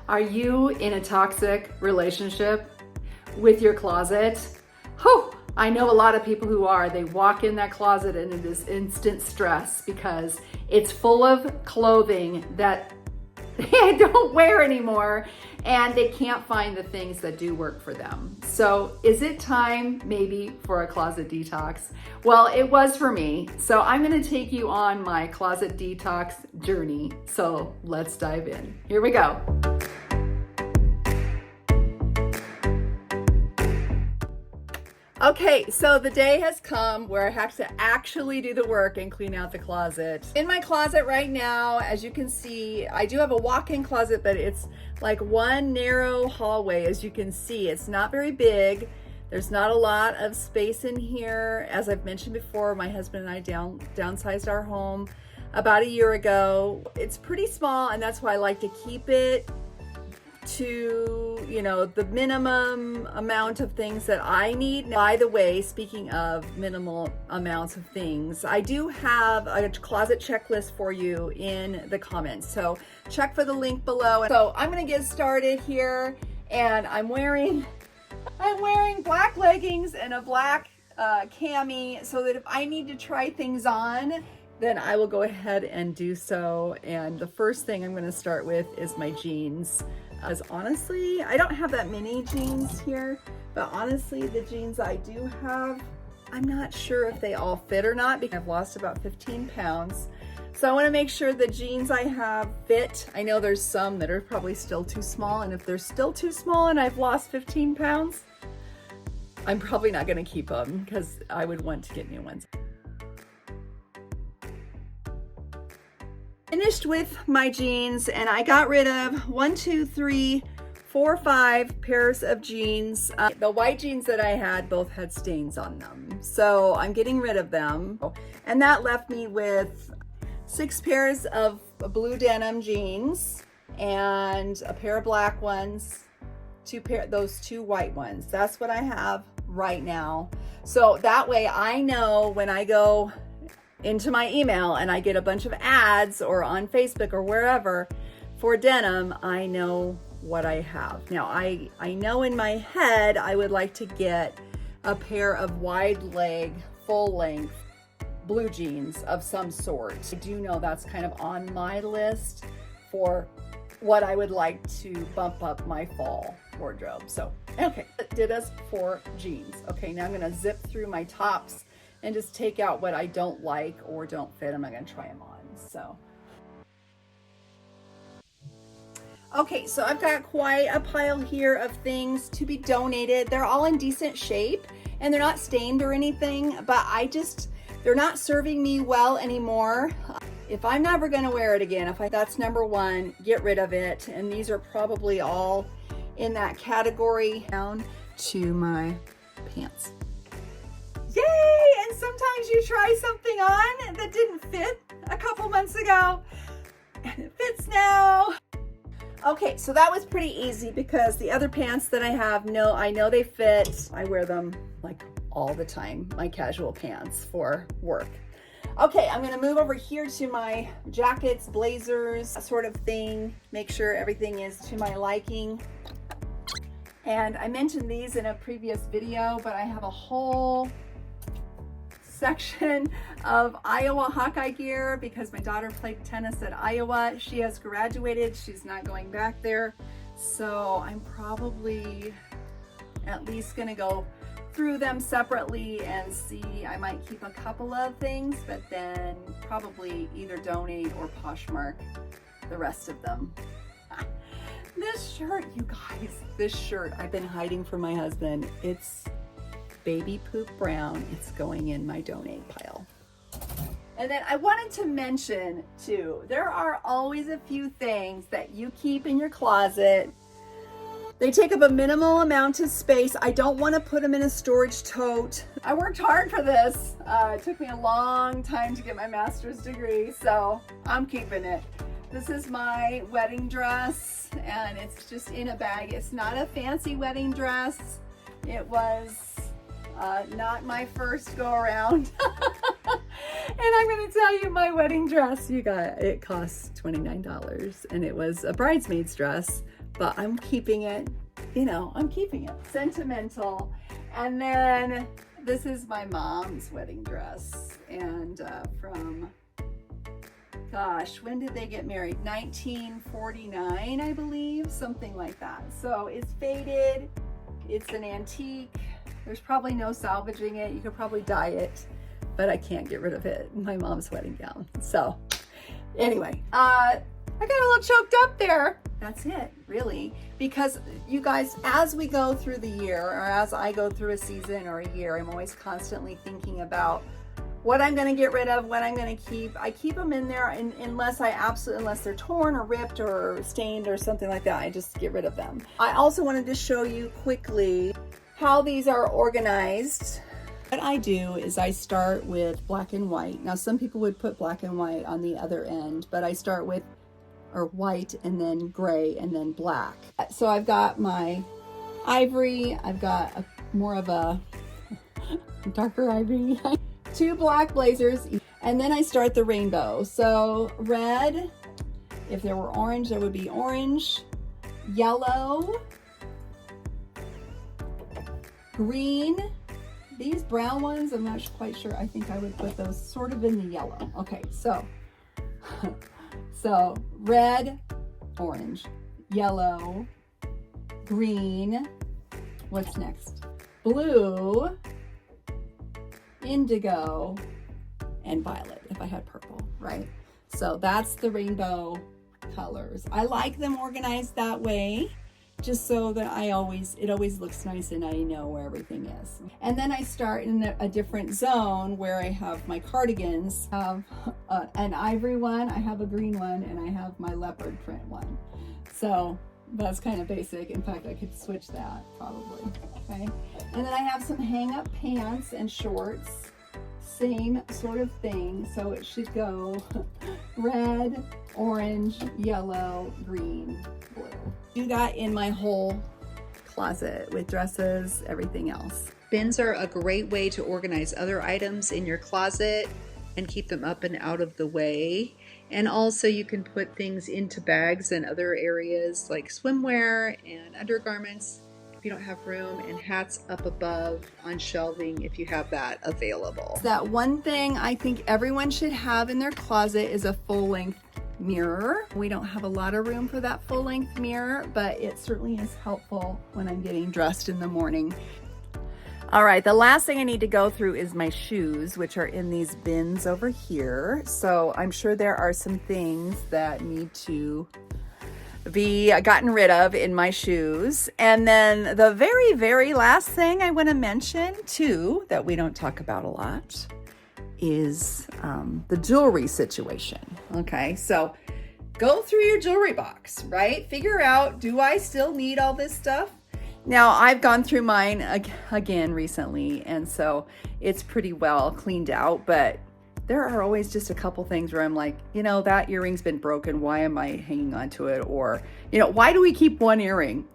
Are you in a toxic relationship with your closet? Oh, I know a lot of people who are. They walk in that closet and it is instant stress because it's full of clothing that they don't wear anymore and they can't find the things that do work for them. So is it time maybe for a closet detox? Well, it was for me. So I'm gonna take you on my closet detox journey. So let's dive in. Here we go. Okay, so the day has come where I have to actually do the work and clean out the closet. In my closet right now, as you can see, I do have a walk-in closet, but it's like one narrow hallway. As you can see, it's not very big. There's not a lot of space in here. As I've mentioned before, my husband and I downsized our home about a year ago. It's pretty small, and that's why I like to keep it to, the minimum amount of things that I need. Now, by the way, speaking of minimal amounts of things, I do have a closet checklist for you in the comments. So check for the link below. So I'm gonna get started here, and I'm wearing black leggings and a black cami so that if I need to try things on, then I will go ahead and do so. And the first thing I'm gonna start with is my jeans. As honestly, I don't have that many jeans here, but honestly, the jeans I do have, I'm not sure if they all fit or not because I've lost about 15 pounds. So I wanna make sure the jeans I have fit. I know there's some that are probably still too small, and if they're still too small and I've lost 15 pounds, I'm probably not gonna keep them because I would want to get new ones. Finished with my jeans, and I got rid of 5 pairs of jeans. The white jeans that I had both had stains on them, so I'm getting rid of them. And that left me with 6 pairs of blue denim jeans and a pair of black ones, those 2 white ones. That's what I have right now. So that way I know when I go into my email and I get a bunch of ads or on Facebook or wherever for denim, I know what I have. Now I know in my head I would like to get a pair of wide leg, full length blue jeans of some sort. I do know that's kind of on my list for what I would like to bump up my fall wardrobe. So, okay, that did us for jeans. Okay, now I'm gonna zip through my tops and just take out what I don't like or don't fit. I'm not gonna try them on, so. Okay, so I've got quite a pile here of things to be donated. They're all in decent shape and they're not stained or anything, but they're not serving me well anymore. If I'm never gonna wear it again, that's number one, get rid of it. And these are probably all in that category. Down to my pants. Yay! And sometimes you try something on that didn't fit a couple months ago and it fits now. Okay, so that was pretty easy because the other pants that I have, I know they fit. I wear them like all the time, my casual pants for work. Okay, I'm gonna move over here to my jackets, blazers, sort of thing. Make sure everything is to my liking. And I mentioned these in a previous video, but I have a whole section of Iowa Hawkeye gear because my daughter played tennis at Iowa. She has graduated, she's not going back there. So I'm probably at least gonna go through them separately and see. I might keep a couple of things, but then probably either donate or Poshmark the rest of them. This shirt, you guys, I've been hiding from my husband. It's baby poop brown. It's going in my donate pile. And then I wanted to mention too, there are always a few things that you keep in your closet. They take up a minimal amount of space. I don't want to put them in a storage tote. I worked hard for this. It took me a long time to get my master's degree, so I'm keeping it. This is my wedding dress, and it's just in a bag. It's not a fancy wedding dress. It was not my first go around. And I'm gonna tell you, my wedding dress, it cost $29, and it was a bridesmaid's dress, but I'm keeping it, you know, I'm keeping it sentimental. And then this is my mom's wedding dress, and from, gosh, when did they get married? 1949, I believe, something like that. So it's faded, it's an antique. There's probably no salvaging it. You could probably dye it, but I can't get rid of it. My mom's wedding gown. So anyway, I got a little choked up there. That's it, really. Because you guys, as we go through the year, or as I go through a season or a year, I'm always constantly thinking about what I'm going to get rid of, what I'm going to keep. I keep them in there unless they're torn or ripped or stained or something like that. I just get rid of them. I also wanted to show you quickly how these are organized. What I do is I start with black and white. Now, some people would put black and white on the other end, but I start with white and then gray and then black. So I've got my ivory, I've got more of a darker ivory, 2 black blazers, and then I start the rainbow. So red, if there were orange, there would be orange, yellow, green. These brown ones, I'm not quite sure. I think I would put those sort of in the yellow. Okay, so red, orange, yellow, green. What's next? Blue, indigo, and violet, if I had purple, right? So that's the rainbow colors. I like them organized that way, just so that it always looks nice and I know where everything is. And then I start in a different zone where I have my cardigans. I have an ivory one, I have a green one, and I have my leopard print one. So that's kind of basic. In fact, I could switch that probably, okay? And then I have some hang-up pants and shorts, same sort of thing. So it should go red, orange, yellow, green, blue. Do that in my whole closet with dresses, everything else. Bins are a great way to organize other items in your closet and keep them up and out of the way. And also you can put things into bags and other areas like swimwear and undergarments if you don't have room, and hats up above on shelving if you have that available. That one thing I think everyone should have in their closet is a full-length mirror. We don't have a lot of room for that full-length mirror, but it certainly is helpful when I'm getting dressed in the morning. All right, the last thing I need to go through is my shoes, which are in these bins over here. So I'm sure there are some things that need to be gotten rid of in my shoes. And then the very, very last thing I want to mention too, that we don't talk about a lot, is the jewelry situation. Okay, so go through your jewelry box, right? Figure out, do I still need all this stuff? Now, I've gone through mine again recently, and so it's pretty well cleaned out, but there are always just a couple things where I'm like, you know, that earring's been broken. Why am I hanging on to it? Or, you know, why do we keep one earring?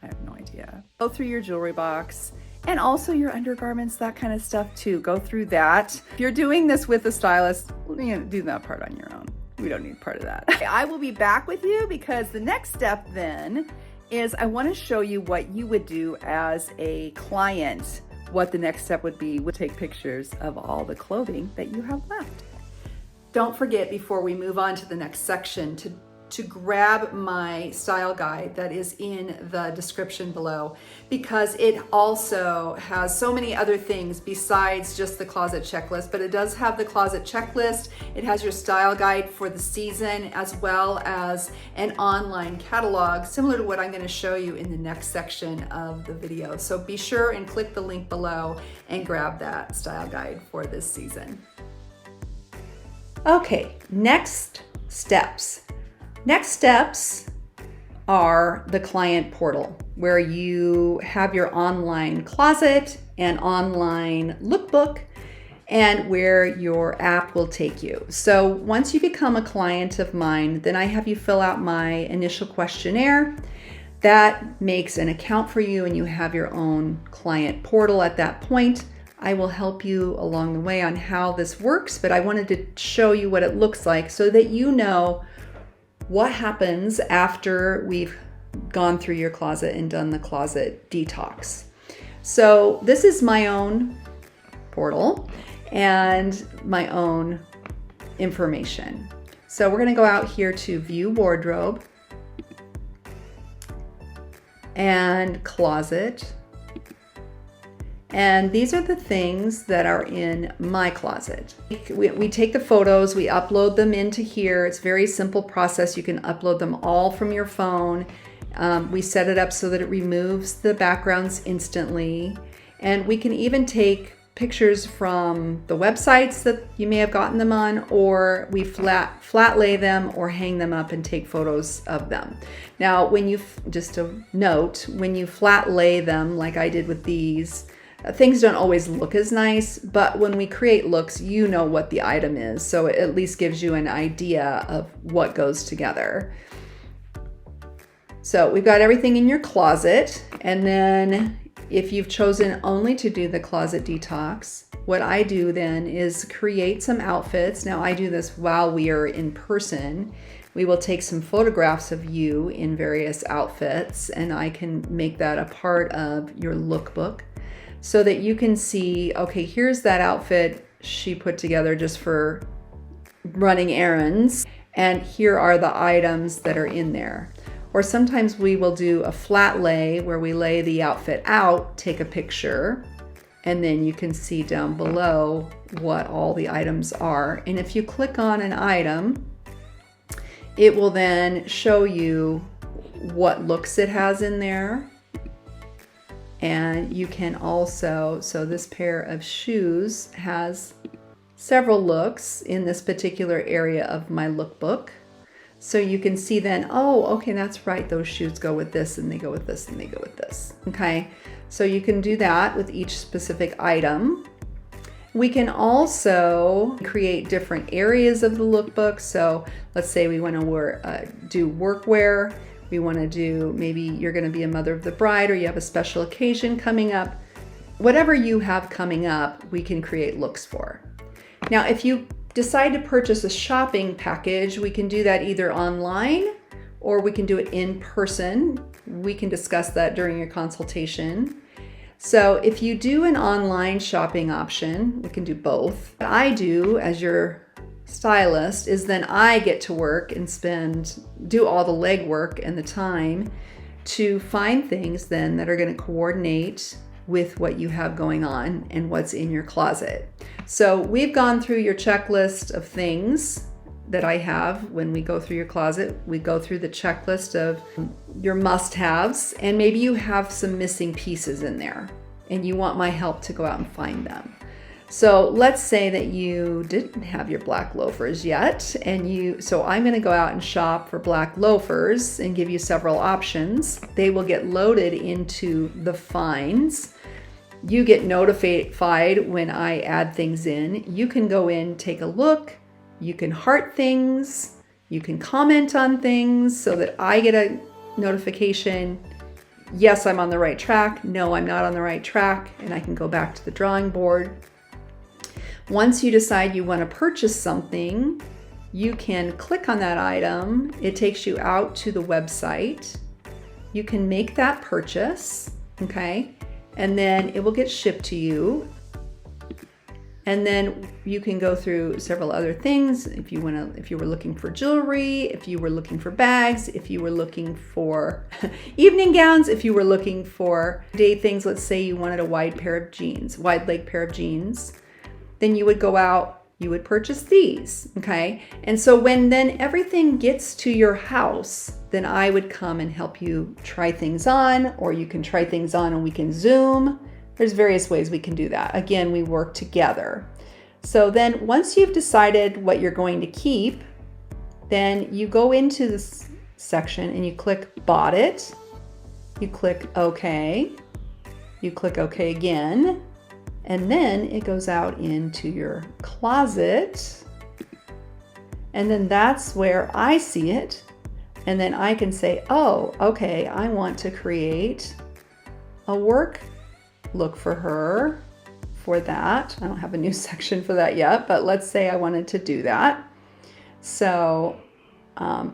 I have no idea. Go through your jewelry box. And also your undergarments, that kind of stuff too. Go through that. If you're doing this with a stylist, you know, do that part on your own. We don't need part of that. I will be back with you because the next step then is I want to show you what you would do as a client. What the next step would be, would take pictures of all the clothing that you have left. Don't forget, before we move on to the next section, to grab my style guide that is in the description below, because it also has so many other things besides just the closet checklist. But it does have the closet checklist, it has your style guide for the season, as well as an online catalog similar to what I'm going to show you in the next section of the video. So be sure and click the link below and grab that style guide for this season. Okay, next steps. Next steps are the client portal, where you have your online closet and online lookbook, and where your app will take you. So once you become a client of mine, then I have you fill out my initial questionnaire. That makes an account for you, and you have your own client portal at that point. I will help you along the way on how this works, but I wanted to show you what it looks like so that you know what happens after we've gone through your closet and done the closet detox. So this is my own portal and my own information. So we're going to go out here to view wardrobe and closet. And these are the things that are in my closet. We take the photos, we upload them into here. It's a very simple process. You can upload them all from your phone. We set it up so that it removes the backgrounds instantly. And we can even take pictures from the websites that you may have gotten them on, or we flat lay them or hang them up and take photos of them. Now, just a note, when you flat lay them, like I did with these, things don't always look as nice, but when we create looks, you know what the item is. So it at least gives you an idea of what goes together. So we've got everything in your closet. And then if you've chosen only to do the closet detox, what I do then is create some outfits. Now I do this while we are in person. We will take some photographs of you in various outfits, and I can make that a part of your lookbook, so that you can see, okay, here's that outfit she put together just for running errands, and here are the items that are in there. Or sometimes we will do a flat lay where we lay the outfit out, take a picture, and then you can see down below what all the items are. And if you click on an item, it will then show you what looks it has in there. And you can also, so this pair of shoes has several looks in this particular area of my lookbook. So you can see then, oh, okay, that's right, those shoes go with this, and they go with this, and they go with this. Okay, so you can do that with each specific item. We can also create different areas of the lookbook. So let's say we want to do workwear. We want to do, maybe you're going to be a mother of the bride, or you have a special occasion coming up. Whatever you have coming up, we can create looks for. Now, if you decide to purchase a shopping package, we can do that either online or we can do it in person. We can discuss that during your consultation. So if you do an online shopping option, we can do both. What I do as your stylist is then I get to work and do all the legwork and the time to find things then that are going to coordinate with what you have going on and what's in your closet. So we've gone through your checklist of things that I have. When we go through your closet, we go through the checklist of your must-haves, and maybe you have some missing pieces in there and you want my help to go out and find them. So let's say that you didn't have your black loafers yet, so I'm going to go out and shop for black loafers and give you several options. They will get loaded into the finds. You get notified when I add things in. You can go in, take a look, you can heart things, you can comment on things so that I get a notification. Yes, I'm on the right track. No, I'm not on the right track, and I can go back to the drawing board. Once you decide you want to purchase something, you can click on that item. It takes you out to the website. You can make that purchase, okay? And then it will get shipped to you. And then you can go through several other things. If you were looking for jewelry, if you were looking for bags, if you were looking for evening gowns, if you were looking for day things, let's say you wanted a wide leg pair of jeans, then you would go out, you would purchase these, okay? And so when then everything gets to your house, then I would come and help you try things on, or you can try things on and we can Zoom. There's various ways we can do that. Again, we work together. So then once you've decided what you're going to keep, then you go into this section and you click Bought It. You click OK. You click OK again. And then it goes out into your closet. And then that's where I see it. And then I can say, oh, okay, I want to create a work look for her for that. I don't have a new section for that yet, but let's say I wanted to do that. So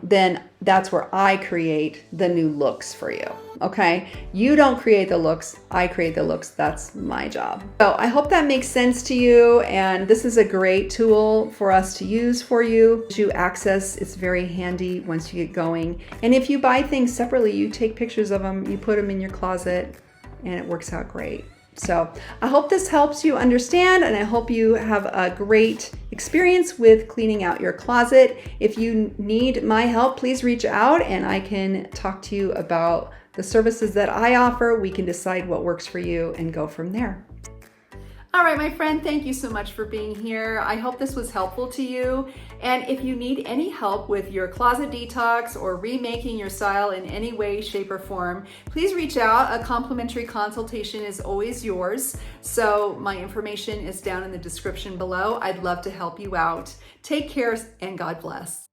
then that's where I create the new looks for you. Okay, you don't create the looks, I create the looks. That's my job. So I hope that makes sense to you, and this is a great tool for us to use for you. As you access, it's very handy once you get going. And if you buy things separately, you take pictures of them, you put them in your closet, and it works out great. So I hope this helps you understand, and I hope you have a great experience with cleaning out your closet. If you need my help, please reach out and I can talk to you about the services that I offer. We can decide what works for you and go from there. All right, my friend, thank you so much for being here. I hope this was helpful to you. And if you need any help with your closet detox or remaking your style in any way, shape, or form, please reach out. A complimentary consultation is always yours. So my information is down in the description below. I'd love to help you out. Take care and God bless.